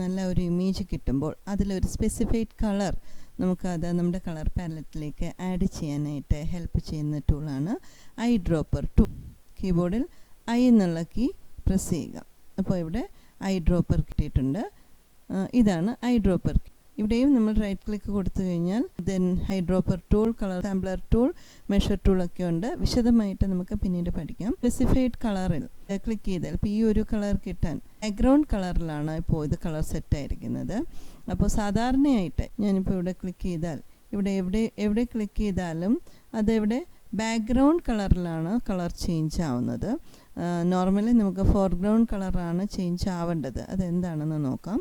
നല്ല ഒരു ഇമേജ് കിട്ടുമ്പോൾ അതിലൊരു സ്പെസിഫൈഡ് കളർ നമുക്കത് നമ്മുടെ കളർ പാലറ്റിലേക്ക് ആഡ് ചെയ്യാനായിട്ട് ഹെൽപ്പ് ചെയ്യുന്ന ടൂളാണ് ഐ ഡ്രോപ്പർ ടൂൾ. കീബോർഡിൽ ഐ എന്നുള്ള കീ പ്രസ് ചെയ്യുക. അപ്പോൾ ഇവിടെ ഐ ഡ്രോപ്പർ കിട്ടിയിട്ടുണ്ട്. ഇതാണ് ഐ ഡ്രോപ്പർ. ഇവിടെയും നമ്മൾ റൈറ്റ് ക്ലിക്ക് കൊടുത്തു കഴിഞ്ഞാൽ then eye dropper tool, colour sampler tool, measure ടൂളൊക്കെ ഉണ്ട്. വിശദമായിട്ട് നമുക്ക് പിന്നീട് പഠിക്കാം. സ്പെസിഫൈഡ് കളറിൽ ക്ലിക്ക് ചെയ്താൽ ഇപ്പോൾ ഈ ഒരു കളർ കിട്ടാൻ ബാക്ക്ഗ്രൗണ്ട് കളറിലാണ് ഇപ്പോൾ ഇത് കളർ സെറ്റ് ആയിരിക്കുന്നത്. അപ്പോൾ സാധാരണയായിട്ട് ഞാനിപ്പോൾ ഇവിടെ ക്ലിക്ക് ചെയ്താൽ എവിടെ ക്ലിക്ക് ചെയ്താലും അതെവിടെ ബാക്ക്ഗ്രൗണ്ട് കളറിലാണ് കളർ ചേഞ്ച് ആവുന്നത്. നോർമലി നമുക്ക് ഫോർഗ്രൗണ്ട് കളറാണ് ചേഞ്ച് ആവേണ്ടത്. അതെന്താണെന്ന് നോക്കാം.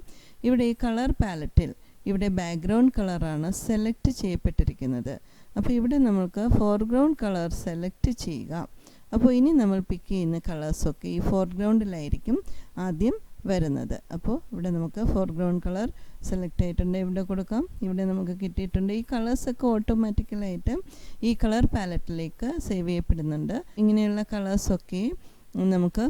ഇവിടെ ഈ കളർ പാലറ്റിൽ ഇവിടെ ബാക്ക്ഗ്രൗണ്ട് കളറാണ് സെലക്ട് ചെയ്യപ്പെട്ടിരിക്കുന്നത്. അപ്പോൾ ഇവിടെ നമുക്ക് ഫോർഗ്രൗണ്ട് കളർ സെലക്ട് ചെയ്യുക. അപ്പോൾ ഇനി നമ്മൾ പിക്ക് ചെയ്യുന്ന കളേഴ്സൊക്കെ ഈ ഫോർഗ്രൗണ്ടിലായിരിക്കും ആദ്യം വരുന്നത്. അപ്പോൾ ഇവിടെ നമുക്ക് ഫോർഗ്രൗണ്ട് കളർ സെലക്ട് ആയിട്ടുണ്ട്, ഇവിടെ കൊടുക്കാം. ഇവിടെ നമുക്ക് കിട്ടിയിട്ടുണ്ട്. ഈ കളേഴ്സൊക്കെ ഓട്ടോമാറ്റിക്കലായിട്ട് ഈ കളർ പാലറ്റിലേക്ക് സേവ് ചെയ്യപ്പെടുന്നുണ്ട്. ഇങ്ങനെയുള്ള കളേഴ്സൊക്കെ നമുക്ക്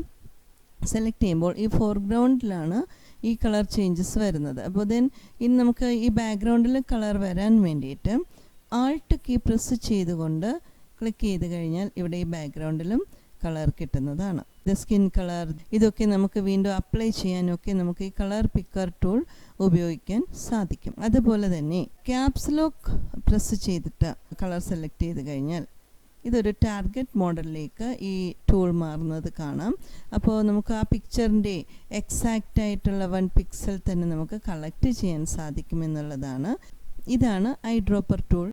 സെലക്ട് ചെയ്യുമ്പോൾ ഈ ഫോർഗ്രൗണ്ടിലാണ് ഈ കളർ ചേഞ്ചസ് വരുന്നത്. അപ്പോൾ ദെൻ ഇനി നമുക്ക് ഈ ബാക്ക്ഗ്രൗണ്ടിൽ കളർ വരാൻ വേണ്ടിയിട്ട് ആൾട്ട് കീ പ്രസ് ചെയ്തുകൊണ്ട് ക്ലിക്ക് ചെയ്ത് കഴിഞ്ഞാൽ ഇവിടെ ഈ ബാക്ക്ഗ്രൗണ്ടിലും കളർ കിട്ടുന്നതാണ്. ഇത് സ്കിൻ കളർ, ഇതൊക്കെ നമുക്ക് വീണ്ടും അപ്ലൈ ചെയ്യാനൊക്കെ നമുക്ക് ഈ കളർ പിക്കർ ടൂൾ ഉപയോഗിക്കാൻ സാധിക്കും. അതുപോലെ തന്നെ ക്യാപ്സ് ലോക്ക് പ്രസ് ചെയ്തിട്ട് കളർ സെലക്ട് ചെയ്ത് കഴിഞ്ഞാൽ ഇതൊരു ടാർഗറ്റ് മോഡലിലേക്ക് ഈ ടൂൾ മാറുന്നത് കാണാം. അപ്പോൾ നമുക്ക് ആ പിക്ചറിൻ്റെ എക്സാക്റ്റ് ആയിട്ടുള്ള 1 പിക്സൽ തന്നെ നമുക്ക് കളക്ട് ചെയ്യാൻ സാധിക്കുമെന്നുള്ളതാണ്. ഇതാണ് ഐ ഡ്രോപ്പർ ടൂൾ.